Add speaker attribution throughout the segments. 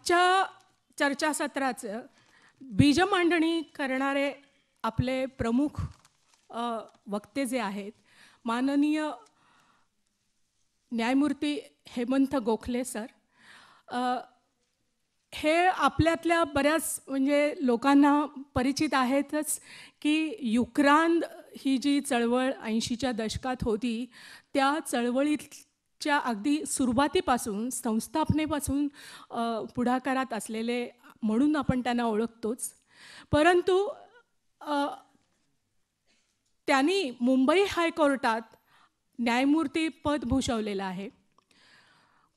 Speaker 1: आजच्या चर्चासत्राचं बीज मांडणी करणारे आपले प्रमुख वक्ते जे आहेत, माननीय न्यायमूर्ती हेमंत गोखले सर, हे आपल्यातल्या बऱ्याच म्हणजे लोकांना परिचित आहेतच की युक्रांद ही जी चळवळ 80च्या दशकात होती, त्या चळवळीच्या अगदी सुरुवातीपासून संस्थापनेपासून पुढाकारात असलेले म्हणून आपण त्यांना ओळखतोच. परंतु त्यांनी मुंबई हायकोर्टात न्यायमूर्ती पद भूषवलेलं आहे.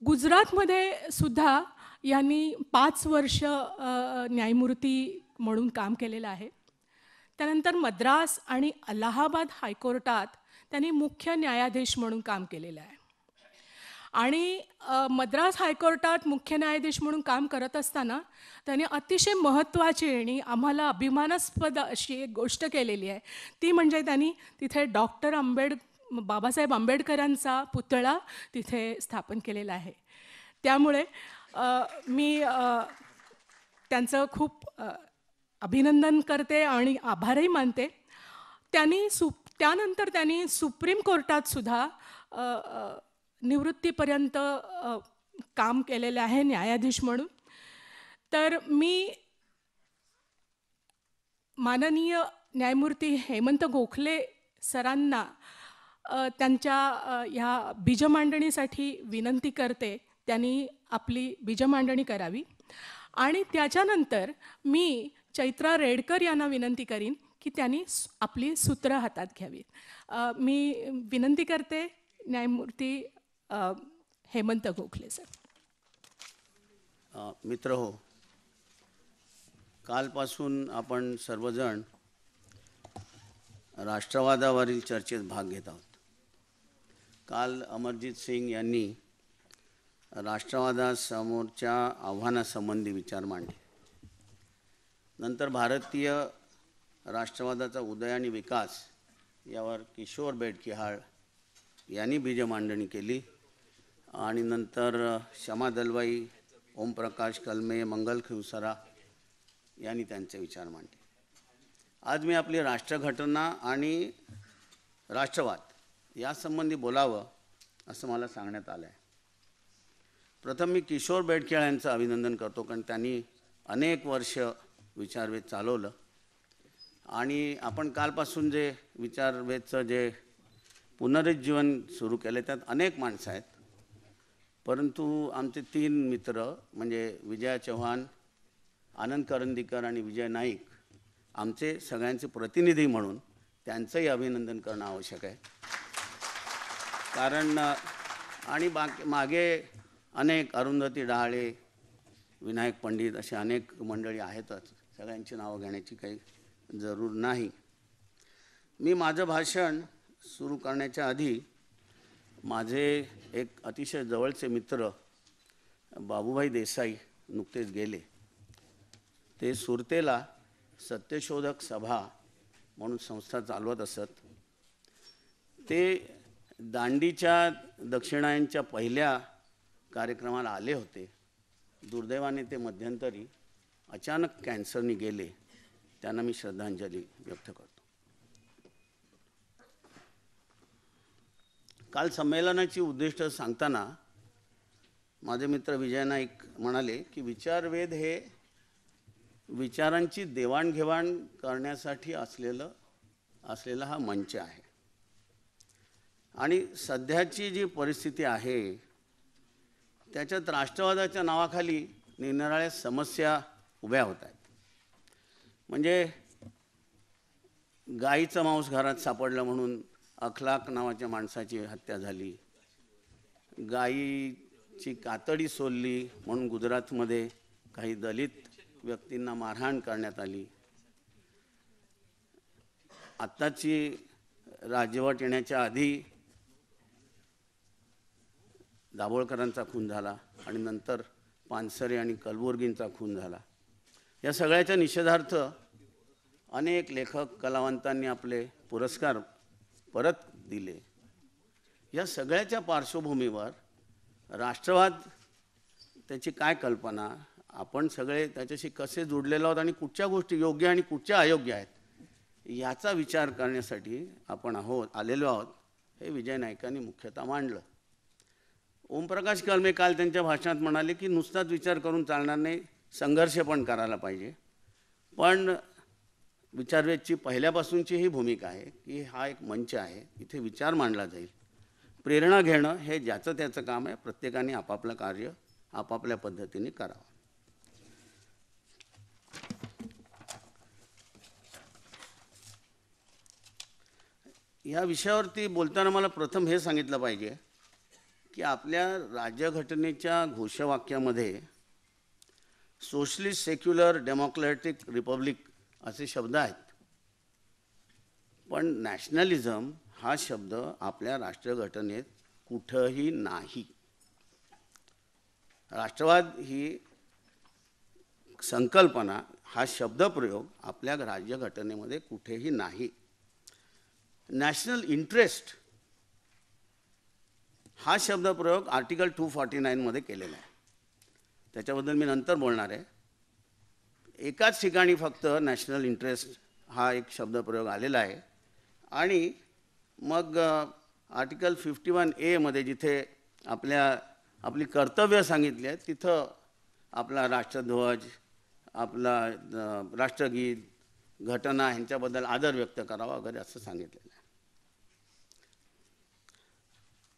Speaker 1: गुजरातमध्ये सुद्धा यांनी 5 वर्ष न्यायमूर्ती म्हणून काम केलेलं आहे. त्यानंतर मद्रास आणि अलाहाबाद हायकोर्टात त्यांनी मुख्य न्यायाधीश म्हणून काम केलेलं आहे. आणि मद्रास हायकोर्टात मुख्य न्यायाधीश म्हणून काम करत असताना त्यांनी अतिशय महत्त्वाची आणि आम्हाला अभिमानास्पद अशी एक गोष्ट केलेली आहे. ती म्हणजे त्यांनी तिथे बाबासाहेब आंबेडकरांचा पुतळा तिथे स्थापन केलेला आहे. त्यामुळे मी त्यांचं खूप अभिनंदन करते आणि आभारही मानते. त्यानंतर त्यांनी सुप्रीम कोर्टात सुद्धा निवृत्तीपर्यंत काम केलेलं आहे न्यायाधीश म्हणून. तर मी माननीय न्यायमूर्ती हेमंत गोखले सरांना त्यांच्या ह्या बीजमांडणीसाठी विनंती करते, त्यांनी आपली बीजमांडणी करावी. आणि त्याच्यानंतर मी चैत्रा रेडकर यांना विनंती करीन की त्यांनी आपली सूत्र हातात घ्यावीत. मी विनंती करते न्यायमूर्ती हेमंत गोखले सर.
Speaker 2: मित्र हो, कालपासून आपण सर्वजण राष्ट्रवादावरील चर्चेत भाग घेत आहोत. काल अमरजीत सिंग यांनी राष्ट्रवादासमोरच्या आव्हानासंबंधी विचार मांडले. नंतर भारतीय राष्ट्रवादाचा उदय आणि विकास यावर किशोर बेडकिहाळ यांनी बीज मांडणी केली. आणि नंतर शमा दलवाई, ओमप्रकाश कलमे, मंगल खिवसरा यांनी त्यांचे विचार मांडले. आज मी आपली राष्ट्रघटना आणि राष्ट्रवाद यासंबंधी बोलावं असं मला सांगण्यात आलं आहे. प्रथम मी किशोर बेडकिहाळ यांचं अभिनंदन करतो, कारण त्यांनी अनेक वर्ष विचारवेध चालवलं. आणि आपण कालपासून जे विचारवेधचं जे पुनरुज्जीवन सुरू केलं त्यात अनेक माणसं आहेत. परंतु आमचे 3 मित्र म्हणजे विजया चव्हाण, आनंद करंदीकर आणि विजय नाईक, आमचे सगळ्यांचे प्रतिनिधी म्हणून त्यांचंही अभिनंदन करणं आवश्यक आहे. कारण आणि मागे अनेक अरुंधती डहाळे, विनायक पंडित असे अनेक मंडळी आहेतच. सगळ्यांची नावं घेण्याची काही जरूर नाही. मी माझं भाषण सुरू करण्याच्या आधी माझे एक अतिशय जवळचे मित्र बाबूभाई देसाई नुकतेच गेले. ते सुरतेला सत्यशोधक सभा म्हणून संस्था चालवत असत. ते दांडीच्या दक्षिणायनच्या पहिल्या कार्यक्रमाला आले होते. दुर्दैवाने ते मध्यंतरी अचानक कॅन्सरने गेले. त्यांना मी श्रद्धांजली व्यक्त करतो. काल संमेलनाची उद्दिष्ट सांगताना माझे मित्र विजय नाईक म्हणाले की विचारवेध हे विचारांची देवाणघेवाण करण्यासाठी असलेला हा मंच आहे. आणि सध्याची जी परिस्थिती आहे त्याच्यात राष्ट्रवादाच्या नावाखाली निरनिराळ्या समस्या उभ्या होत आहेत. म्हणजे गाईचं मांस घरात सापडलं म्हणून अखलाक नावाच्या माणसाची हत्या झाली. गाईची कातडी सोलली म्हणून गुजरातमध्ये काही दलित व्यक्तींना मारहाण करण्यात आली. आत्ताची राजवट येण्याच्या आधी दाभोळकरांचा खून झाला आणि नंतर पानसरे आणि कलबुर्गींचा खून झाला. या सगळ्याच्या निषेधार्थ अनेक लेखक कलावंतांनी आपले पुरस्कार परत दिले. या सगळ्याच्या पार्श्वभूमीवर राष्ट्रवाद त्याची काय कल्पना आपण सगळे त्याच्याशी कसे जोडलेलो आहोत आणि कुठच्या गोष्टी योग्य आणि कुठच्या अयोग्य आहेत याचा विचार करण्यासाठी आपण आलेलो आहोत, हे विजय नाईकांनी मुख्यतः मांडलं. ओमप्रकाश कलमे काल त्यांच्या भाषणात म्हणाले की नुसताच विचार करून चालणार नाही, संघर्ष पण करायला पाहिजे. पण विचारवेधची पहिल्यापासूनची ही भूमिका आहे की हा एक मंच आहे, इथे विचार मांडला जाईल. प्रेरणा घेणं हे ज्याचं त्याचं काम आहे, प्रत्येकाने आपापलं कार्य आपापल्या पद्धतीने करावं. या विषयावरती बोलताना मला प्रथम हे सांगितलं पाहिजे की आपल्या राज्यघटनेच्या घोषवाक्यामध्ये सोशलिस्ट सेक्युलर डेमोक्रॅटिक रिपब्लिक असे शब्द आहेत, पण नॅशनलिझम हा शब्द आपल्या राष्ट्रघटनेत कुठंही नाही. राष्ट्रवाद ही संकल्पना, हा शब्दप्रयोग आपल्या राज्यघटनेमध्ये कुठेही नाही. नॅशनल इंटरेस्ट हा शब्दप्रयोग आर्टिकल 249 मध्ये केलेला आहे, त्याच्याबद्दल मी नंतर बोलणार आहे. एकाच ठिकाणी फक्त नॅशनल इंटरेस्ट हा एक शब्दप्रयोग आलेला आहे. आणि मग आर्टिकल 51A मध्ये जिथे आपली कर्तव्य सांगितली आहेत तिथं आपला राष्ट्रध्वज, आपला राष्ट्रगीत, घटना ह्यांच्याबद्दल आदर व्यक्त करावा वगैरे असं सांगितलेलं आहे.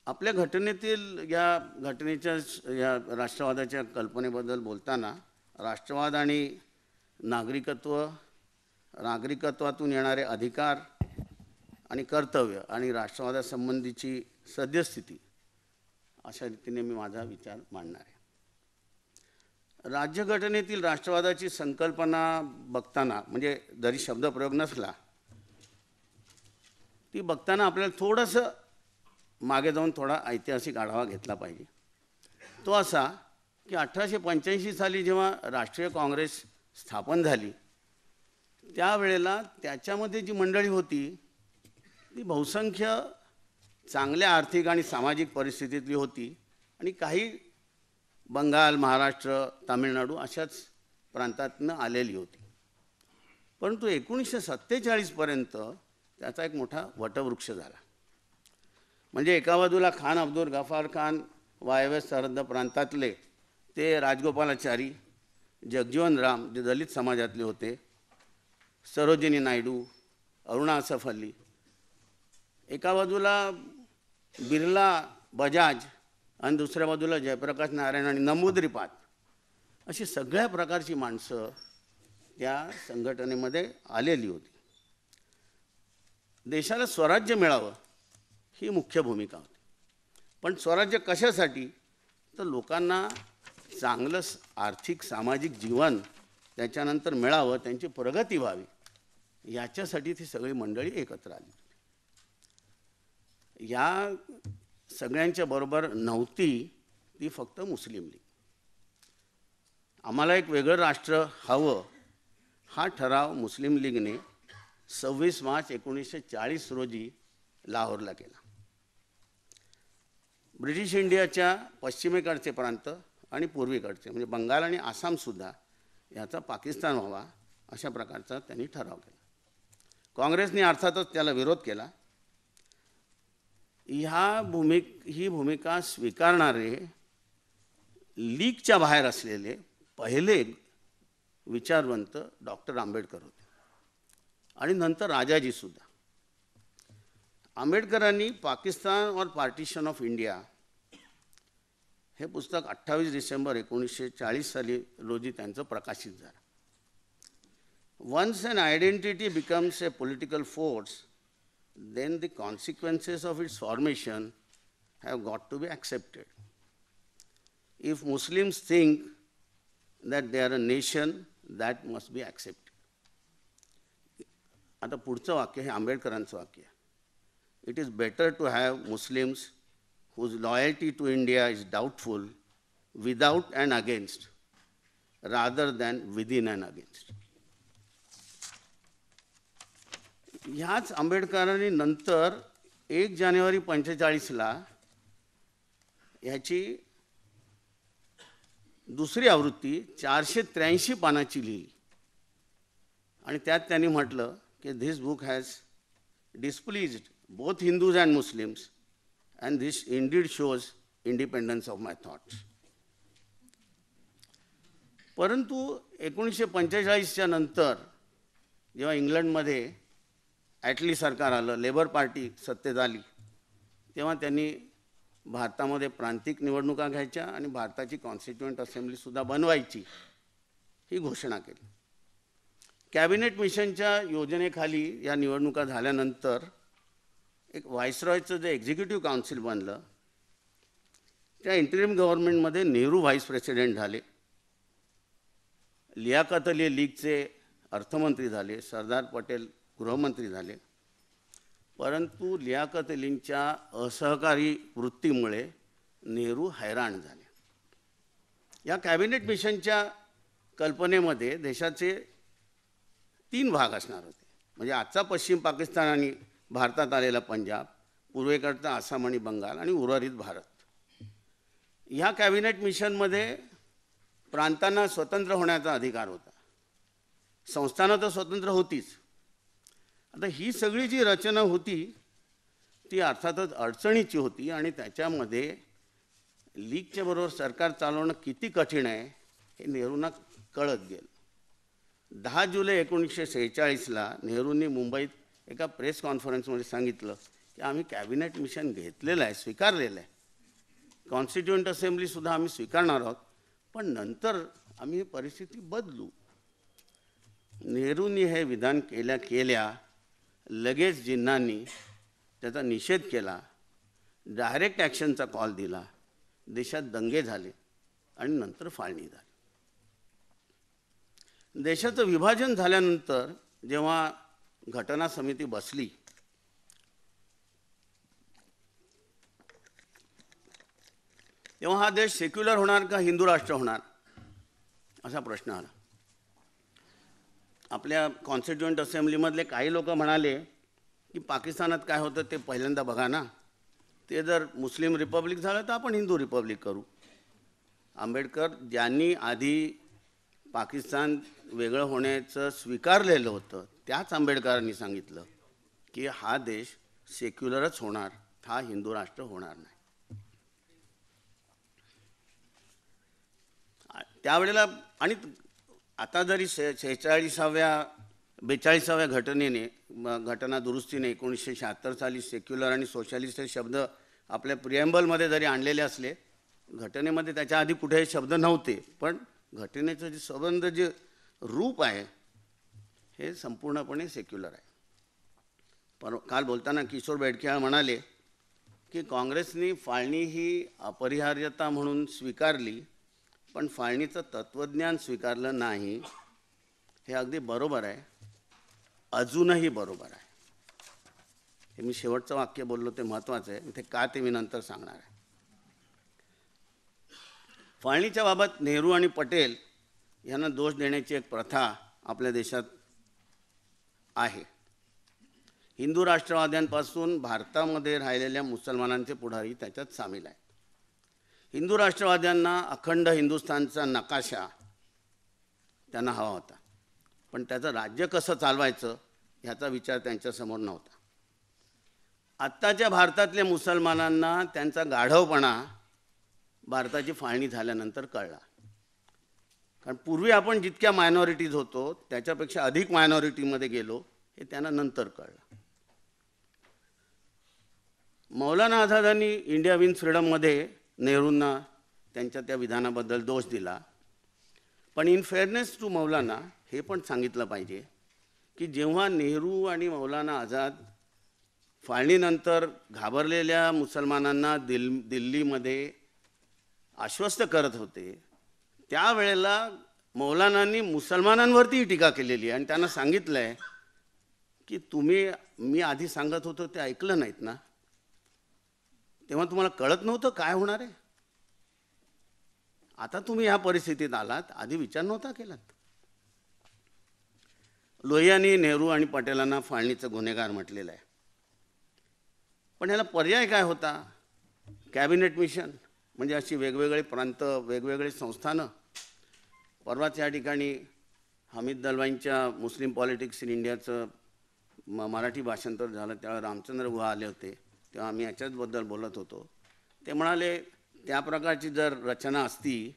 Speaker 2: आपल्या घटनेतील या घटनेच्या या राष्ट्रवादाच्या कल्पनेबद्दल बोलताना राष्ट्रवाद आणि नागरिकत्वातून येणारे अधिकार आणि कर्तव्य आणि राष्ट्रवादासंबंधीची सद्यस्थिती अशा रीतीने मी माझा विचार मांडणार आहे. राज्यघटनेतील राष्ट्रवादाची संकल्पना बघताना, म्हणजे जरी शब्दप्रयोग नसला ती बघताना आपल्याला थोडंसं मागे जाऊन थोडा ऐतिहासिक आढावा घेतला पाहिजे. तो असा की 1885 साली जेव्हा राष्ट्रीय काँग्रेस स्थापन झाली त्यावेळेला त्याच्यामध्ये जी मंडळी होती ती बहुसंख्य चांगल्या आर्थिक आणि सामाजिक परिस्थितीतली होती आणि काही बंगाल, महाराष्ट्र, तामिळनाडू अशाच प्रांतातून आलेली होती. परंतु 1947 पर्यंत त्याचा एक मोठा वटवृक्ष झाला. म्हणजे एका बाजूला खान अब्दुल गफार खान वायव्य सरहद्द प्रांतातले ते राजगोपालाचारी, जगजीवन राम जे दलित समाजातले होते, सरोजिनी नायडू, अरुणा असफ अली, एका बाजूला बिर्ला, बजाज आणि दुसऱ्या बाजूला जयप्रकाश नारायण आणि नंबूद्रीपाद, अशी सगळ्या प्रकारची माणसं त्या संघटनेमध्ये आलेली होती. देशाला स्वराज्य मिळावं ही मुख्य भूमिका होती. पण स्वराज्य कशासाठी? तर लोकांना चांगलं आर्थिक सामाजिक जीवन त्याच्यानंतर मिळावं, त्यांची प्रगती व्हावी, याच्यासाठी ती सगळी मंडळी एकत्र आली. या सगळ्यांच्या बरोबर नव्हती ती फक्त मुस्लिम लीग. आम्हाला एक वेगळं राष्ट्र हवं हा ठराव मुस्लिम लीगने 26 मार्च 1940 रोजी लाहोरला केला. ब्रिटिश इंडियाच्या पश्चिमेकडचे प्रांत आणि पूर्वेकडचे म्हणजे बंगाल आणि आसामसुद्धा याचा पाकिस्तान व्हावा अशा प्रकारचा त्यांनी ठराव केला. काँग्रेसने अर्थातच त्याला विरोध केला. ही भूमिका स्वीकारणारे लीगच्या बाहेर असलेले पहिले विचारवंत डॉक्टर आंबेडकर होते आणि नंतर राजाजीसुद्धा. आंबेडकरांनी पाकिस्तान और पार्टिशन ऑफ इंडिया हे पुस्तक 28 डिसेंबर 1940 साली रोजी त्यांचं प्रकाशित झालं. Once an identity becomes a political force, then the consequences of its formation have got to be accepted. If Muslims think that they are a nation, that must be accepted. आता पुढचं वाक्य हे आंबेडकरांचं वाक्य आहे. It is better to have Muslims whose loyalty to India is doubtful without and against rather than within and against. ह्याच आंबेडकरांनी नंतर 1 जानेवारी 1945 ह्याची दुसरी आवृत्ती 483 पानाची लिहिली आणि त्यात त्यांनी म्हटलं की this book has displeased both Hindus and Muslims and this indeed shows independence of my thoughts. परंतु 1945च्या नंतर जेव्हा इंग्लंडमध्ये ॲटली सरकार आलं, लेबर पार्टी सत्तेत आली, तेव्हा त्यांनी भारतामध्ये प्रांतिक निवडणुका घ्यायच्या आणि भारताची कॉन्स्टिट्युएंट असेंब्लीसुद्धा बनवायची ही घोषणा केली. कॅबिनेट मिशनच्या योजनेखाली या निवडणुका झाल्यानंतर एक व्हाईसरॉयचं जे एक्झिक्युटिव्ह काउन्सिल बनलं, त्या इंटरिम गव्हर्नमेंटमध्ये नेहरू व्हाईस प्रेसिडेंट झाले, लियाकत अली लीगचे अर्थमंत्री झाले, सरदार पटेल गृहमंत्री झाले. परंतु लियाकत अलींच्या असहकारी वृत्तीमुळे नेहरू हैराण झाले. या कॅबिनेट मिशनच्या कल्पनेमध्ये देशाचे 3 भाग असणार होते. म्हणजे आजचा पश्चिम पाकिस्तान आणि भारतात आलेला पंजाब, पूर्वेकडचा आसाम आणि बंगाल आणि उर्वरित भारत. ह्या कॅबिनेट मिशनमध्ये प्रांतांना स्वतंत्र होण्याचा अधिकार होता. संस्थानं तर स्वतंत्र होतीच. आता ही सगळी जी रचना होती ती अर्थातच अडचणीची होती आणि त्याच्यामध्ये लीगच्या बरोबर सरकार चालवणं किती कठीण आहे हे नेहरूंना कळत गेलं. 10 जुलै 1946ला नेहरूंनी मुंबईत एका प्रेस कॉन्फरन्समध्ये सांगितलं की आम्ही कॅबिनेट मिशन घेतलेलं आहे, स्वीकारलेलं आहे, कॉन्स्टिट्युएंट असेंब्लीसुद्धा आम्ही स्वीकारणार आहोत, पण नंतर आम्ही ही परिस्थिती बदलू. नेहरूंनी हे विधान केल्या लगेच जिन्नांनी त्याचा निषेध केला, डायरेक्ट ॲक्शनचा कॉल दिला, देशात दंगे झाले आणि नंतर फाळणी झाली. देशाचं विभाजन झाल्यानंतर जेव्हा घटना समिती बसली तेव्हा हा देश सेक्युलर होणार का हिंदू राष्ट्र होणार असा प्रश्न आला. आपल्या कॉन्स्टिट्युएंट असेंब्लीमधले काही लोक म्हणाले की पाकिस्तानात काय होतं ते पहिल्यांदा बघा ना, ते जर मुस्लिम रिपब्लिक झालं तर आपण हिंदू रिपब्लिक करू. आंबेडकर ज्यांनी आधी पाकिस्तान वेगळं होण्याचं स्वीकारलेलं होतं त्याच आंबेडकरांनी सांगितलं की हा देश सेक्युलरच होणार, हा हिंदू राष्ट्र होणार नाही. त्यावेळेला आणि आता जरी 42व्या घटना दुरुस्तीने 1976 साली सेक्युलर आणि सोशलिस्ट हे शब्द आपल्या प्रिएम्बलमध्ये जरी आणलेले असले, घटनेमध्ये त्याच्या आधी कुठे हे शब्द नव्हते, पण घटनेचं जे संबंध जे रूप आहे हे संपूर्णपणे सेक्युलर आहे. काल बोलताना किशोर बेडखेळ म्हणाले की काँग्रेसनी फाळणी ही अपरिहार्यता म्हणून स्वीकारली, पण फाळणीचं तत्त्वज्ञान स्वीकारलं नाही. हे अगदी बरोबर आहे, अजूनही बरोबर आहे. हे मी शेवटचं वाक्य बोललो ते महत्त्वाचं आहे, ते का ते मी नंतर सांगणार आहे. फाळणीच्या बाबत नेहरू आणि पटेल यांना दोष देण्याची एक प्रथा आपल्या देशात आहे. हिंदू राष्ट्रवाद्यांपासून भारतामध्ये राहिलेल्या मुसलमानांचे पुढारी त्याच्यात सामील आहेत. हिंदू राष्ट्रवाद्यांना अखंड हिंदुस्थानचा नकाशा त्यांना हवा होता, पण त्याचं राज्य कसं चालवायचं ह्याचा विचार त्यांच्यासमोर नव्हता. आत्ताच्या भारतातल्या मुसलमानांना त्यांचा गाढवपणा भारताची फाळणी झाल्यानंतर कळला. कारण पूर्वी आपण जितक्या मायनॉरिटीज होतो त्याच्यापेक्षा अधिक मायनॉरिटीमध्ये गेलो हे त्यांना नंतर कळलं. मौलाना आझादांनी इंडिया विन्स फ्रीडममध्ये नेहरूंना त्यांच्या त्या विधानाबद्दल दोष दिला, पण इन फेअरनेस टू मौलाना हे पण सांगितलं पाहिजे की जेव्हा नेहरू आणि मौलाना आझाद फाळणीनंतर घाबरलेल्या मुसलमानांना दिल्लीमध्ये आश्वस्त करत होते त्यावेळेला मौलानांनी मुसलमानांवरतीही टीका केलेली आहे आणि त्यांना सांगितलं आहे की मी आधी सांगत होतो ते ऐकलं नाहीत ना, तेव्हा तुम्हाला कळत नव्हतं काय होणार आहे. आता तुम्ही ह्या परिस्थितीत आलात, आधी विचार नव्हता केलात. लोहियांनी नेहरू आणि पटेलांना फाळणीचं गुन्हेगार म्हटलेलं आहे, पण ह्याला पर्याय काय होता? कॅबिनेट मिशन म्हणजे अशी वेगवेगळे प्रांत, वेगवेगळे संस्थानं. परवाच या ठिकाणी हमीद दलवाईंच्या मुस्लिम पॉलिटिक्स इन इंडियाचं मराठी भाषांतर झालं, त्यावेळेला रामचंद्र गुहा आले होते, तेव्हा आम्ही याच्याचबद्दल बोलत होतो. ते त्या प्रकारची जर रचना असती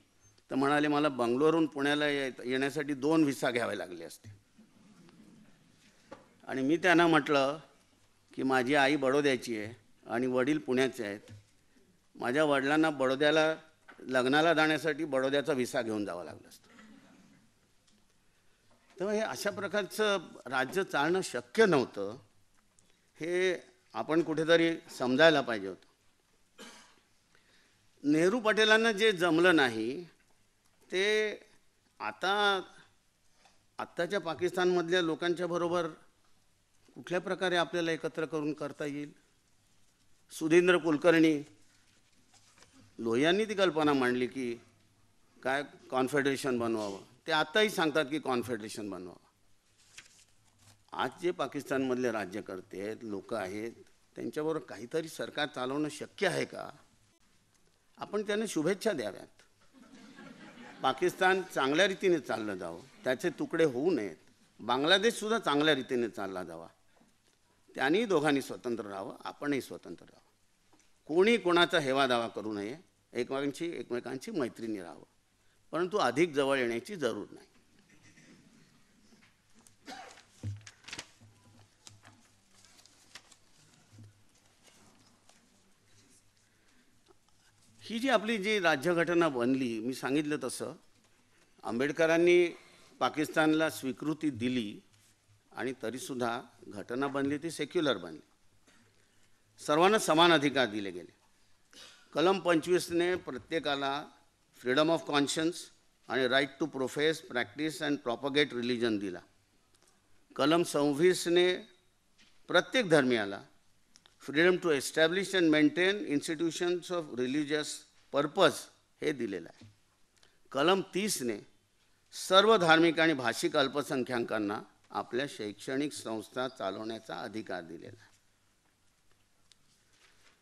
Speaker 2: तर म्हणाले मला बंगलोरहून पुण्याला येण्यासाठी 2 व्हिसा घ्यावे लागले असते. आणि मी त्यांना म्हटलं की माझी आई बडोद्याची आहे आणि वडील पुण्याचे आहेत. माझ्या वडिलांना बडोद्याला लग्नाला जाण्यासाठी बडोद्याचा व्हिसा घेऊन जावं लागलं असतं. तेव्हा हे अशा प्रकारचं राज्य चालणं शक्य नव्हतं, हे आपण कुठेतरी समजायला पाहिजे होतं. नेहरू पटेलांना जे जमलं नाही ते आत्ताच्या पाकिस्तानमधल्या लोकांच्या बरोबर कुठल्या प्रकारे आपल्याला एकत्र करून करता येईल. सुधींद्र कुलकर्णी लोहियांनी ती कल्पना मांडली की काय कॉन्फेडरेशन बनवावं. ते आत्ताही सांगतात की कॉन्फेडरेशन बनवावं. आज जे पाकिस्तानमधले राज्यकर्ते आहेत, लोक आहेत, त्यांच्याबरोबर काहीतरी सरकार चालवणं शक्य आहे का? आपण त्यांना शुभेच्छा द्याव्यात. पाकिस्तान चांगल्या रीतीने चाललं जावं, त्याचे तुकडे होऊ नयेत. बांगलादेशसुद्धा चांगल्या रीतीने चालला जावा. त्यांनी दोघांनी स्वतंत्र राहावं, आपणही स्वतंत्र राहावं. कोणी कोणाचा हेवा दावा करू नये, एकमेकांची मैत्रिणी राहावं, परंतु अधिक जवळ येण्याची जरूर नाही. ही जी आपली राज्यघटना बनली, मी सांगितलं तसं आंबेडकरांनी पाकिस्तानला स्वीकृती दिली आणि तरीसुद्धा घटना बनली ती सेक्युलर बनली. सर्वांना समान अधिकार दिले गेले. कलम 25ने प्रत्येकाला फ्रीडम ऑफ कॉन्शियन्स आणि right to profess, practice and propagate religion दिला. कलम 26ने प्रत्येक धर्मियाला freedom to establish and maintain institutions of religious purpose हे दिलेलं आहे. कलम 30ने सर्व धार्मिक आणि भाषिक अल्पसंख्याकांना आपल्या शैक्षणिक संस्था चालवण्याचा अधिकार दिलेला आहे.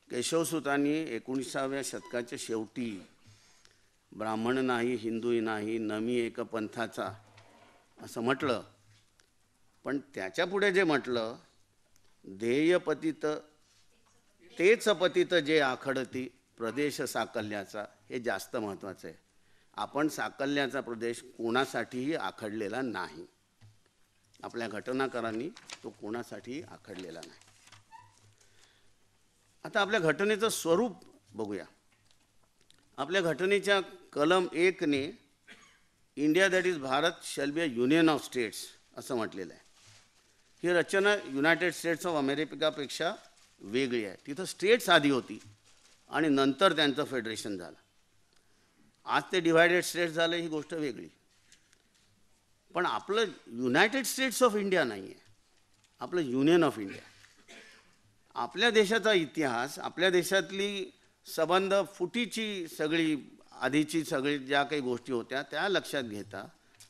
Speaker 2: केशवसुतांनी 19व्या शतकाच्या शेवटी ब्राह्मण नाही, हिंदूही नाही, नमी एक पंथाचा असं म्हटलं. पण त्याच्या पुढे जे म्हटलं, ध्येय पतित तेच पतित जे आखडती प्रदेश साकल्याचा, हे जास्त महत्त्वाचं आहे. आपण साकल्याचा प्रदेश कोणासाठीही आखडलेला नाही. आपल्या घटनाकारांनी तो कोणासाठीही आखडलेला नाही. आता आपल्या घटनेचं स्वरूप बघूया. आपल्या घटनेच्या कलम 1ने India that is Bharat shall be a union of states असं म्हटलेलं आहे. ही रचना युनायटेड स्टेट्स ऑफ अमेरिकेपेक्षा वेगळी आहे. तिथं स्टेट्स आधी होती आणि नंतर त्यांचं फेडरेशन झालं. आज ते डिव्हायडेड स्टेट्स झालं, ही गोष्ट वेगळी. पण आपलं युनायटेड स्टेट्स ऑफ इंडिया नाही आहे, आपलं युनियन ऑफ इंडिया. आपल्या देशाचा इतिहास, आपल्या देशातली संबंध फुटीची सगळी आधीची सगळी ज्या काही गोष्टी होत्या त्या लक्षात घेता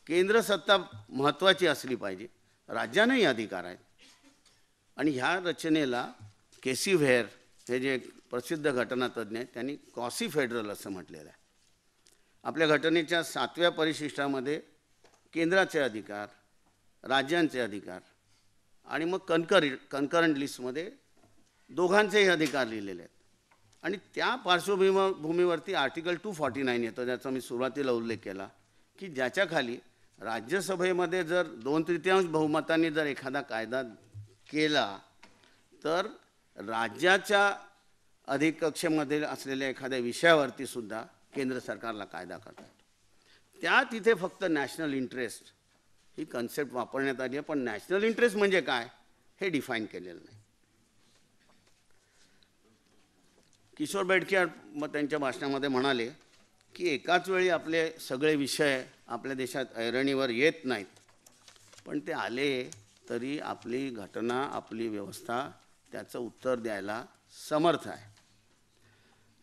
Speaker 2: केंद्र सत्ता महत्त्वाची असली पाहिजे, राज्यांनाही अधिकार आहेत. आणि ह्या रचनेला केसी व्हेअर हे जे प्रसिद्ध घटनातज्ञ आहेत त्यांनी कॉसी फेडरल असं म्हटलेलं आहे. आपल्या घटनेच्या 7व्या परिशिष्टामध्ये केंद्राचे अधिकार, राज्यांचे अधिकार आणि मग कन्करंट लिस्टमध्ये दोघांचेही अधिकार लिहिलेले आहेत. आणि त्या पार्श्वभूमीवरती आर्टिकल 249 येतं, ज्याचा मी सुरुवातीला उल्लेख केला, की ज्याच्या खाली राज्यसभेमध्ये जर 2/3 बहुमतांनी जर एखादा कायदा केला तर राज्याच्या अधिकक्षेमध्ये असलेल्या एखाद्या विषयावरती सुद्धा केंद्र सरकारला कायदा करता येतो. त्या तिथे फक्त नॅशनल इंटरेस्ट ही कन्सेप्ट वापरण्यात आली आहे, पण नॅशनल इंटरेस्ट म्हणजे काय हे डिफाईन केलेलं नाही. किशोर बेडके मग त्यांच्या भाषणामध्ये म्हणाले की एकाच वेळी आपले सगळे विषय आपल्या देशात ऐरणीवर येत नाहीत, पण ते आले तरी आपली घटना, आपली व्यवस्था त्याचं उत्तर द्यायला समर्थ आहे.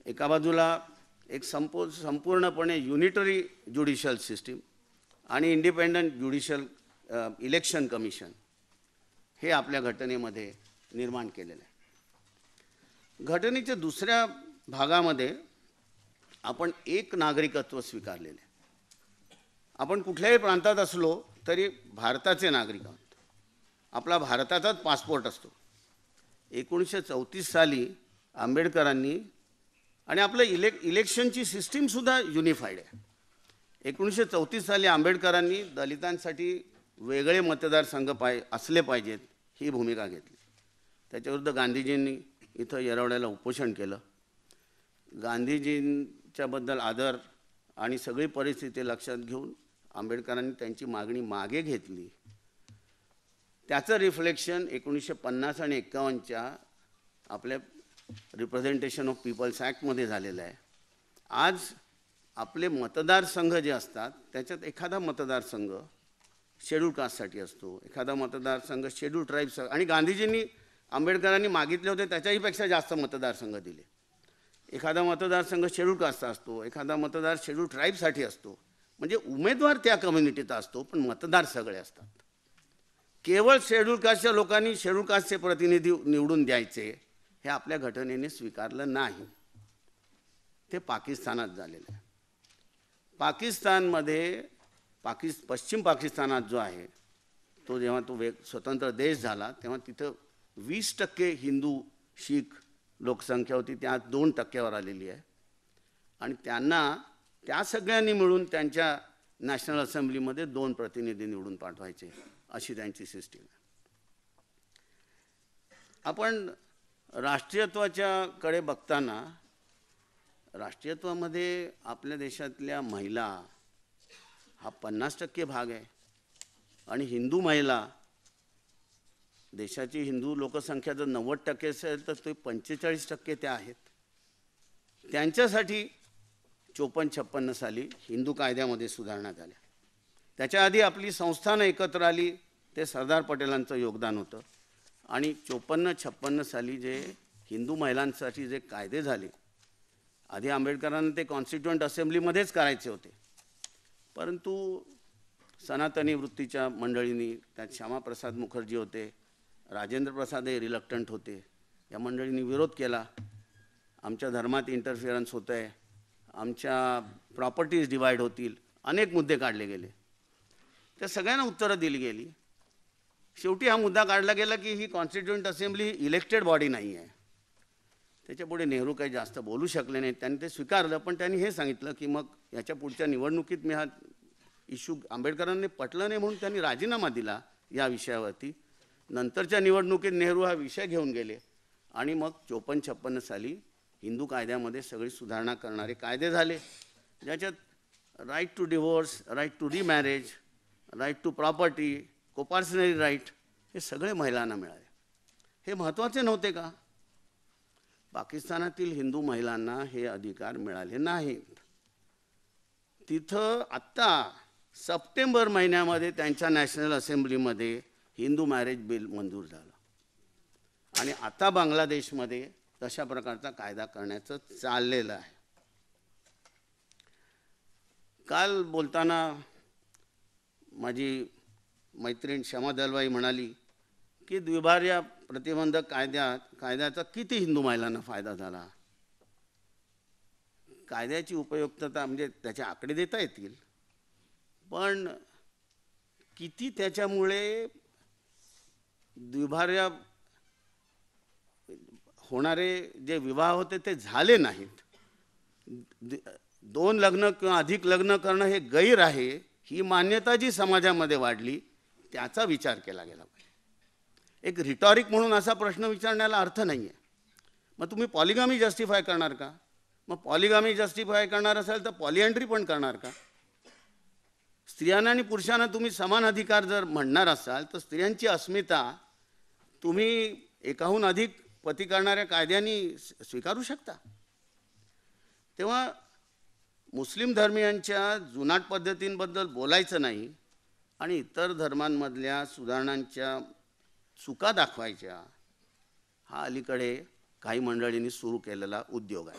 Speaker 2: एका बाजूला एक संपूर्णपणे युनिटरी ज्युडिशियल सिस्टीम आणि इंडिपेंडंट ज्युडिशियल इलेक्शन कमिशन हे आपल्या घटनेमध्ये निर्माण केलेलं आहे. घटनेच्या दुसऱ्या भागामध्ये आपण एक नागरिकत्व स्वीकारलेले आहे. आपण कुठल्याही प्रांतात असलो तरी भारताचे नागरिक आहोत. आपला भारताचाच पासपोर्ट असतो. 1934 साली आंबेडकरांनी, आणि आपलं इलेक्शनची सिस्टीमसुद्धा युनिफाईड आहे. 1934 साली आंबेडकरांनी दलितांसाठी वेगळे मतदारसंघ असले पाहिजेत ही भूमिका घेतली. त्याच्याविरुद्ध गांधीजींनी इथं येरवड्याला उपोषण केलं. गांधीजींच्याबद्दल आदर आणि सगळी परिस्थिती लक्षात घेऊन आंबेडकरांनी त्यांची मागणी मागे घेतली. त्याचं रिफ्लेक्शन 1950 आणि 51च्या आपल्या रिप्रेझेंटेशन ऑफ पीपल्स ॲक्टमध्ये झालेलं आहे. आज आपले मतदारसंघ जे असतात त्याच्यात एखादा मतदारसंघ शेड्यूल कास्टसाठी असतो, एखादा मतदारसंघ शेड्यूल ट्राईब्स, आणि गांधीजींनी आंबेडकरांनी मागितले होते त्याच्याहीपेक्षा जास्त मतदारसंघ दिले. एखादा मतदारसंघ शेड्यूल कास्टचा असतो, एखादा मतदार शेड्यूल ट्राईबसाठी असतो. म्हणजे उमेदवार त्या कम्युनिटीचा असतो पण मतदार सगळे असतात. केवळ शेड्यूल कास्टच्या लोकांनी शेड्यूल कास्टचे प्रतिनिधी निवडून द्यायचे हे आपल्या घटनेने स्वीकारलं नाही. ते पाकिस्तानात झालेलं आहे. पाकिस्तानमध्ये पश्चिम पाकिस्तानात जो आहे तो जेव्हा तो स्वतंत्र देश झाला तेव्हा तिथं 20% हिंदू शीख लोकसंख्या होती, त्या 2% आलेली आहे. आणि त्या सगळ्यांनी मिळून त्यांच्या नॅशनल असेंब्लीमध्ये 2 प्रतिनिधी निवडून पाठवायचे अशी त्यांची सिस्टीम आहे. आपण राष्ट्रीयत्वाच्याकडे बघताना राष्ट्रीयत्वामध्ये आपल्या देशातल्या महिला हा 50% भाग आहे. आणि हिंदू महिला, देशाची हिंदू लोकसंख्या जर 90% असेल तर ते 45% त्या आहेत. त्यांच्यासाठी 54-56 साली हिंदू कायद्यामध्ये सुधारणा झाल्या. त्याच्या आधी आपली संस्थानं एकत्र आली, ते सरदार पटेलांचं योगदान होतं. आणि 54-56 साली जे हिंदू महिलांसाठी जे कायदे झाले, आधी आंबेडकरांना ते कॉन्स्टिट्युएंट असेंब्लीमध्येच करायचे होते, परंतु सनातनी वृत्तीच्या मंडळींनी, त्यात श्यामाप्रसाद मुखर्जी होते, राजेंद्र प्रसाद हे रिलक्टंट होते, या मंडळींनी विरोध केला. आमच्या धर्मात इंटरफिअरन्स होत आहे, आमच्या प्रॉपर्टीज डिवाईड होतील, अनेक मुद्दे काढले गेले. त्या सगळ्यांना उत्तरं दिली गेली. शेवटी हा मुद्दा काढला गेला की ही कॉन्स्टिट्युएंट असेंब्ली ही इलेक्टेड बॉडी नाही आहे. त्याच्यापुढे नेहरू काही जास्त बोलू शकले नाहीत. त्यांनी ते स्वीकारलं, पण त्यांनी हे सांगितलं की मग याच्या पुढच्या निवडणुकीत मी हा इश्यू, आंबेडकरांनी पटलं नाही म्हणून त्यांनी राजीनामा दिला या विषयावरती. नंतरच्या निवडणुकीत नेहरू हा विषय घेऊन गेले आणि मग 54-56 साली हिंदू कायद्यामध्ये सगळी सुधारणा करणारे कायदे झाले, ज्याच्यात right to divorce, right to remarriage, right to property, coparcenary right हे सगळे महिलांना मिळाले. हे महत्त्वाचे नव्हते का? पाकिस्तानातील हिंदू महिलांना हे अधिकार मिळाले नाहीत. तिथं आत्ता सप्टेंबर महिन्यामध्ये त्यांच्या नॅशनल असेंब्लीमध्ये हिंदू मॅरेज बिल मंजूर झालं आणि आता बांगलादेशमध्ये तशा प्रकारचा कायदा करण्याचं चाललेलं आहे. काल बोलताना माझी मैत्रीण क्षमा दलवाई म्हणाली की द्विभार्या प्रतिबंधक कायद्याचा किती हिंदू महिलांना फायदा झाला. कायद्याची उपयुक्तता म्हणजे त्याचे आकडे देता येतील, पण किती त्याच्यामुळे द्विभार्या होणारे जे विवाह होते ते झाले नाहीत. 2 लग्न किंवा अधिक लग्न करणं हे गैर आहे ही मान्यता जी समाजामध्ये वाढली त्याचा विचार केला गेला पाहिजे. एक रिटॉरिक म्हणून असा प्रश्न विचारण्याला अर्थ नाही आहे. मग तुम्ही पॉलिगॅमी जस्टिफाय करणार का? मग पॉलिगॅमी जस्टिफाय करणार असाल तर पॉलिएंड्री पण करणार का? स्त्रियांना आणि पुरुषांना तुम्ही समान अधिकार जर म्हणणार असाल तर स्त्रियांची अस्मिता तुम्ही एकाहून अधिक पती करणाऱ्या कायद्यांनी स्वीकारू शकता. तेव्हा मुस्लिम धर्मियांच्या जुनाट पद्धतींबद्दल बोलायचं नाही आणि इतर धर्मांमधल्या सुधारणांच्या चुका दाखवायच्या, हा अलीकडे काही मंडळींनी सुरू केलेला उद्योग आहे.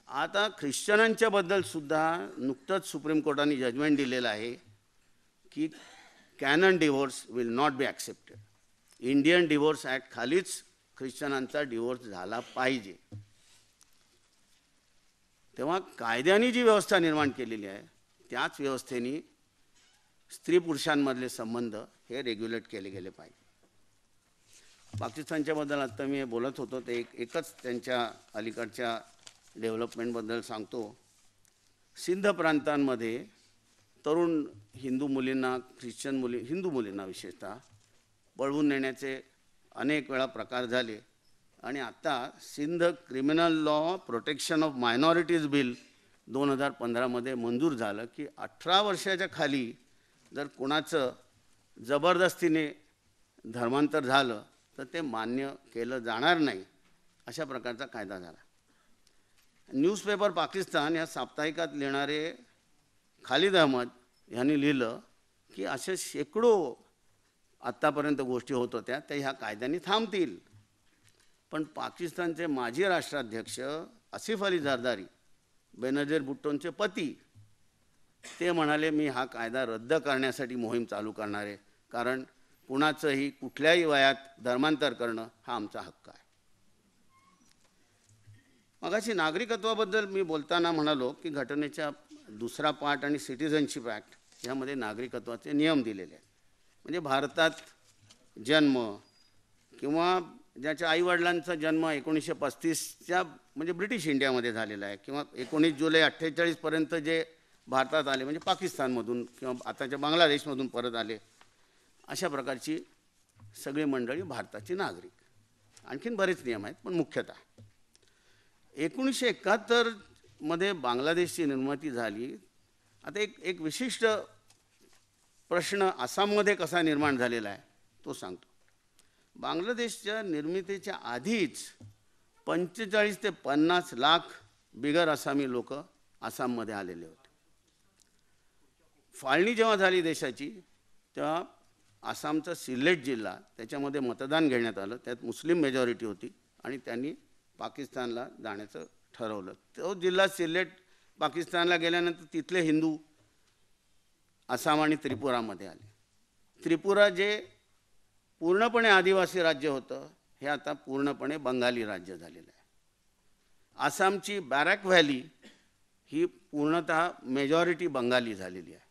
Speaker 2: आता ख्रिश्चनांच्या बद्दल सुद्धा नुकतंच सुप्रीम कोर्टाने जजमेंट दिलेलं आहे की canon divorce will not be accepted. Indian divorce act खालीच ख्रिश्चनांचा डिव्होर्स झाला पाहिजे. तेव्हा कायद्याने जी व्यवस्था निर्माण केलेली आहे त्याच व्यवस्थेने स्त्री पुरुषांमधले संबंध हे रेग्युलेट केले गेले पाहिजे. पाकिस्तानच्याबद्दल आता मी बोलत होतो ते एकच त्यांच्या अलीकडच्या डेव्हलपमेंटबद्दल सांगतो. सिंध प्रांतांमध्ये तरुण हिंदू मुलींना हिंदू मुलींना विशेषतः पळवून नेण्याचे अनेक वेळा प्रकार झाले आणि आता Sindh criminal law protection of minorities bill 2015मध्ये मंजूर झालं की 18 वर्षाच्या खाली जर कोणाचं जबरदस्तीने धर्मांतर झालं तर ते मान्य केलं जाणार नाही, अशा प्रकारचा कायदा झाला. न्यूजपेपर पाकिस्तान या साप्ताहिकात लिहिणारे खालिद अहमद यांनी लिहिलं की अशा शेकडो आत्तापर्यंत गोष्टी होत होत्या त्या ह्या कायद्याने थांबतील. पण पाकिस्तानचे माजी राष्ट्राध्यक्ष आसिफ अली झरदारी, बेनजीर भुट्टोंचे पती, ते म्हणाले मी हा कायदा रद्द करण्यासाठी मोहीम चालू करणार आहे, कारण कुणाचंही कुठल्याही वयात धर्मांतर करणं हा आमचा हक्क आहे. मगाशी नागरिकत्वाबद्दल मी बोलताना म्हणालो की घटनेच्या दुसरा पार्ट आणि सिटिझनशिप ॲक्ट यामध्ये नागरिकत्वाचे नियम दिलेले आहेत. म्हणजे भारतात जन्म किंवा ज्याच्या आईवडिलांचा जन्म 1935च्या म्हणजे ब्रिटिश इंडियामध्ये झालेला आहे किंवा 19 जुलै 1948पर्यंत जे भारतात आले म्हणजे पाकिस्तानमधून किंवा आताच्या बांगलादेशमधून परत आले, अशा प्रकारची सगळी मंडळी भारताची नागरिक. आणखीन बरेच नियम आहेत पण मुख्यतः 1971मध्ये बांगलादेशची निर्मिती झाली. आता एक विशिष्ट प्रश्न आसाममध्ये कसा निर्माण झालेला आहे तो सांगतो. बांगलादेशच्या निर्मितीच्या आधीच 45 ते 50 लाख बिगर आसामी लोक आसाममध्ये आलेले होते. फाळणी जेव्हा झाली देशाची तेव्हा आसामचा सिलेट जिल्हा त्याच्यामध्ये मतदान घेण्यात आलं, त्यात मुस्लिम मेजॉरिटी होती आणि त्यांनी पाकिस्तानला जाण्याचं ठरवलं. तो जिल्हा सिलेट पाकिस्तानला गेल्यानंतर तिथले हिंदू आसाम आणि त्रिपुरामध्ये आले. त्रिपुरा जे पूर्णपणे आदिवासी राज्य होतं हे आता पूर्णपणे बंगाली राज्य झालेलं आहे. आसामची बॅरॅक व्हॅली ही पूर्णतः मेजॉरिटी बंगाली झालेली आहे.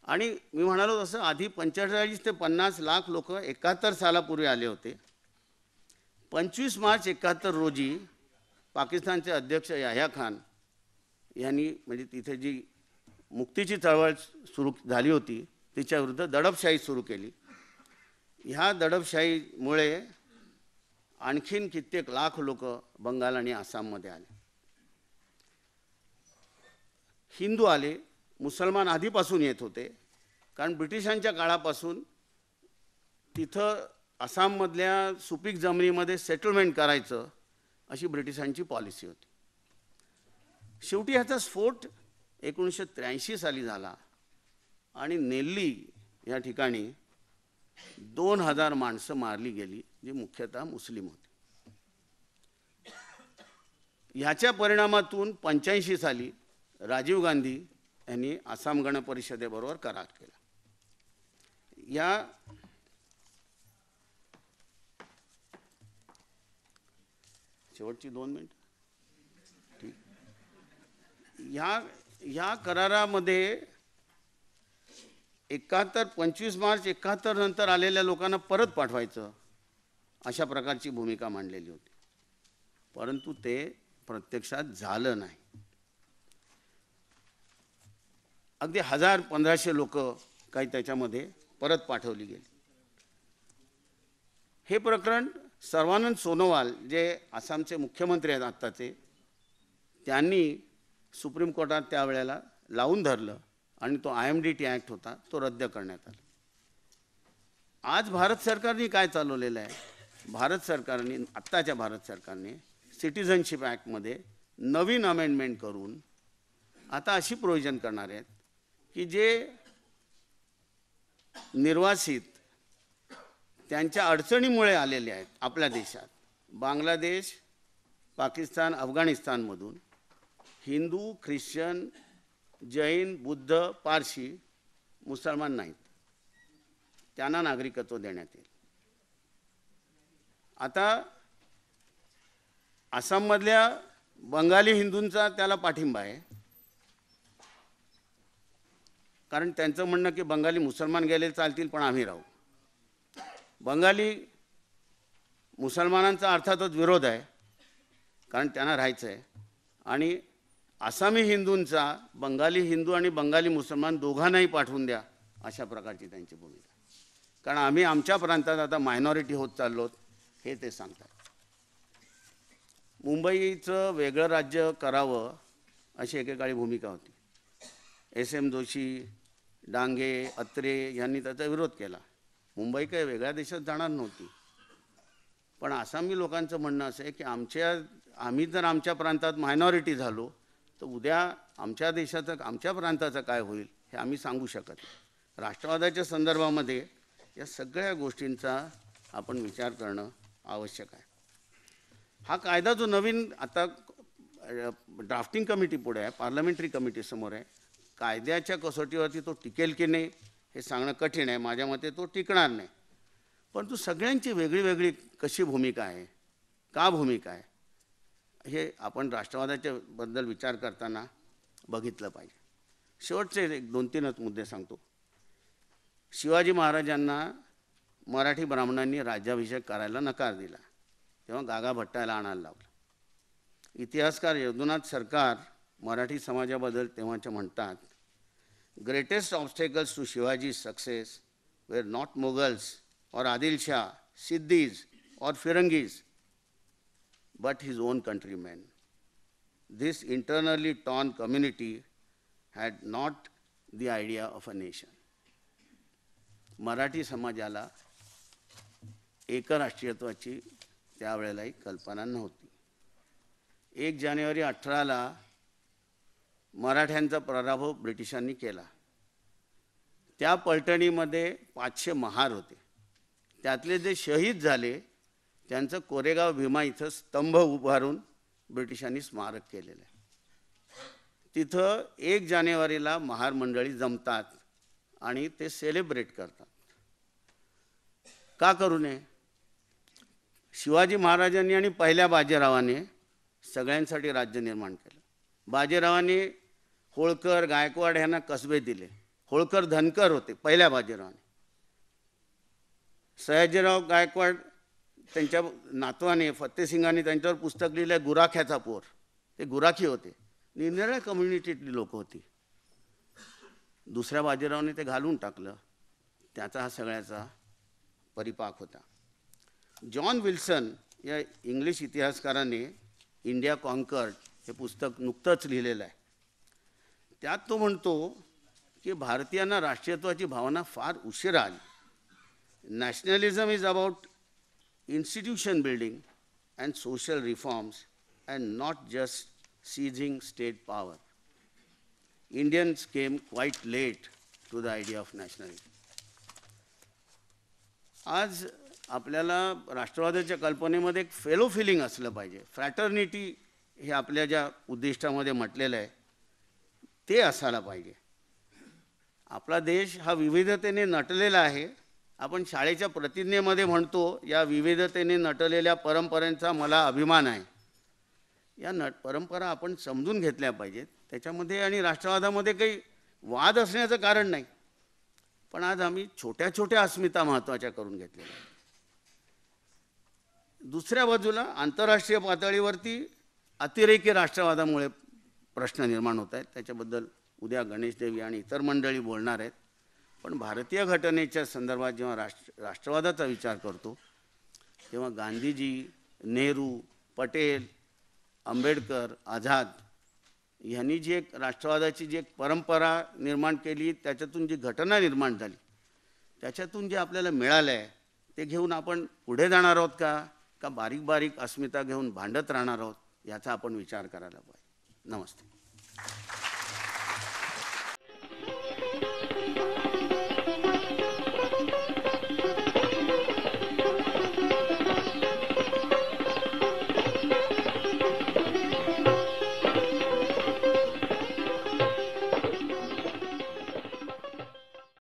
Speaker 2: आणि मी म्हणालो तसं आधी 45 ते 50 लाख लोक 71 सालापूर्वी आले होते. 25 मार्च 71 रोजी पाकिस्तानचे अध्यक्ष याह्या खान यांनी म्हणजे तिथे जी मुक्तीची चळवळ सुरू झाली होती तिच्याविरुद्ध दडपशाही सुरू केली. ह्या दडपशाहीमुळे आणखीन कित्येक लाख लोक बंगाल आणि आसाममध्ये आले. हिंदू आले, मुसलमान आधीपासून येत होते, कारण ब्रिटिशांच्या काळापासून तिथं आसाममधल्या सुपीक जमिनीमध्ये सेटलमेंट करायचं अशी ब्रिटिशांची पॉलिसी होती. शेवटी ह्याचा स्फोट 1983 साली झाला आणि नेल्ली या ठिकाणी 2000 माणसं मारली गेली जी मुख्यतः मुस्लिम होती. ह्याच्या परिणामातून 85 साली राजीव गांधी यांनी आसाम गण परिषदेबरोबर करार केला. या शेवटची 2 मिनिट ठीक. ह्या करारामध्ये 25 मार्च 71 नंतर आलेल्या लोकांना परत पाठवायचं अशा प्रकारची भूमिका मांडलेली होती, परंतु ते प्रत्यक्षात झालं नाही. अगदी 1000-1500 लोक काही त्याच्यामध्ये परत पाठवली गेली. हे प्रकरण सर्वानंद सोनोवाल जे आसामचे मुख्यमंत्री आहेत आत्ताचे, त्यांनी सुप्रीम कोर्टात त्यावेळेला लावून धरलं आणि तो IMDT ॲक्ट होता तो रद्द करण्यात आला. आज भारत सरकारने काय चालवलेलं आहे, आत्ताच्या भारत सरकारने सिटिझनशिप ॲक्टमध्ये नवीन अमेंडमेंट करून आता अशी प्रोव्हिजन करणार आहेत की जे निर्वासित त्यांच्या अडचणीमुळे आलेले आहेत आपल्या देशात, बांगलादेश, पाकिस्तान, अफगाणिस्तानमधून हिंदू, ख्रिश्चन, जैन, बुद्ध, पारशी, मुसलमान नाहीत, त्यांना नागरिकत्व देण्यात येईल. आता आसाममधल्या बंगाली हिंदूंचा त्याला पाठिंबा आहे, कारण त्यांचं म्हणणं की बंगाली मुसलमान गेले चालतील पण आम्ही राहू. बंगाली मुसलमानांचा अर्थातच विरोध आहे, कारण त्यांना राहायचं आहे. आणि आसामी हिंदूंचा बंगाली हिंदू आणि बंगाली मुसलमान दोघांनाही पाठवून द्या अशा प्रकारची त्यांची भूमिका, कारण आम्ही आमच्या प्रांतात आता मायनॉरिटी होत चाललो हे ते सांगतात. मुंबईचं वेगळं राज्य करावं अशी एकेकाळी भूमिका होती. SM जोशी, डांगे, अत्रे यांनी त्याचा विरोध केला. मुंबई काही वेगळ्या देशात जाणार नव्हती. पण आसामी लोकांचं म्हणणं असं आहे की आम्ही जर आमच्या प्रांतात मायनॉरिटी झालो तर उद्या आमच्या देशाचं आमच्या प्रांताचं काय होईल हे आम्ही सांगू शकत नाही. राष्ट्रवादाच्या संदर्भामध्ये या सगळ्या गोष्टींचा आपण विचार करणं आवश्यक आहे. हा कायदा जो नवीन आता ड्राफ्टिंग कमिटी पुढे आहे, पार्लमेंटरी कमिटी समोर आहे, कायद्याच्या कसोटीवरती तो टिकेल की नाही हे सांगणं कठीण आहे. माझ्या मते तो टिकणार नाही. परंतु सगळ्यांची वेगळी वेगळी कशी भूमिका आहे, का भूमिका आहे, हे आपण राष्ट्रवादाच्या बद्दल विचार करताना बघितलं पाहिजे. शेवटचे 2-3च मुद्दे सांगतो. शिवाजी महाराजांना मराठी ब्राह्मणांनी राज्याभिषेक करायला नकार दिला, तेव्हा गागा भट्टाला आणायला लावलं. इतिहासकार यदुनाथ सरकार मराठी समाजाबद्दल तेव्हाच्या म्हणतात, greatest obstacles to Shivaji success were not Mughals or Adil Shah, Siddhis or Firangis, but his own countrymen. This internally torn community had not the idea of a nation. Marathi समाजाला एकराष्ट्रीयत्वाची त्यावेळेलाही कल्पना नव्हती. 1 जानेवारी 18ला मराठ्यांचा पराभव ब्रिटिशांनी केला. त्या पलटणीमध्ये 500 महार होते. त्यातले जे शहीद झाले त्यांचं कोरेगाव भीमा इथं स्तंभ उभारून ब्रिटिशांनी स्मारक केलेलं आहे. तिथं 1 जानेवारीला महार मंडळी जमतात आणि ते सेलिब्रेट करतात. का करू नये? शिवाजी महाराजांनी आणि पहिल्या बाजीरावाने सगळ्यांसाठी राज्य निर्माण केलं. बाजीरावांनी होळकर, गायकवाड यांना कसबे दिले. होळकर धनकर होते पहिल्या बाजीरावाने. सयाजीराव गायकवाड त्यांच्या नातवाने फत्तेसिंगांनी त्यांच्यावर पुस्तक लिहिलं गुराख्याचा पोर. ते गुराखी होते, निरनिराळ्या कम्युनिटीतली लोक होती. दुसऱ्या बाजीरावाने ते घालून टाकलं. त्याचा हा सगळ्याचा परिपाक होता. जॉन विल्सन या इंग्लिश इतिहासकाराने इंडिया कॉन्कर्ड हे पुस्तक नुकतंच लिहिलेलं आहे. त्यात तो म्हणतो की भारतीयांना राष्ट्रीयत्वाची भावना फार उशिरा आली. Nationalism is about institution building and social reforms and not just seizing state power. Indians came quite late to the idea of nationalism. आज आपल्याला राष्ट्रवादाच्या कल्पनेमध्ये एक फेलो फिलिंग असलं पाहिजे. फ्रॅटर्निटी हे आपल्या ज्या उद्दिष्टामध्ये म्हटलेलं आहे ते असायला पाहिजे. आपला देश हा विविधतेने नटलेला आहे. आपण शाळेच्या प्रतिज्ञेमध्ये म्हणतो या विविधतेने नटलेल्या परंपरेचा मला अभिमान आहे. या परंपरा आपण समजून घेतल्या पाहिजेत. त्याच्यामध्ये आणि राष्ट्रवादामध्ये काही वाद असण्याचं कारण नाही. पण आज आम्ही छोट्या छोट्या अस्मिता महत्त्वाच्या करून घेतलेल्या आहेत. दुसऱ्या बाजूला आंतरराष्ट्रीय पातळीवरती अतिरेकी राष्ट्रवादामुळे प्रश्न निर्माण होत आहेत. त्याच्याबद्दल उद्या गणेश देवी आणि इतर मंडळी बोलणार आहेत. पण भारतीय घटनेच्या संदर्भात जेव्हा राष्ट्रवादाचा विचार करतो तेव्हा गांधीजी, नेहरू, पटेल, आंबेडकर, आझाद यांनी जी एक राष्ट्रवादाची जी एक परंपरा निर्माण केली, त्याच्यातून जी घटना निर्माण झाली, त्याच्यातून जे आपल्याला मिळालं आहे ते घेऊन आपण पुढे जाणार आहोत का बारीक बारीक अस्मिता घेऊन भांडत राहणार आहोत याचा आपण विचार करायला पाहिजे. नमस्ते.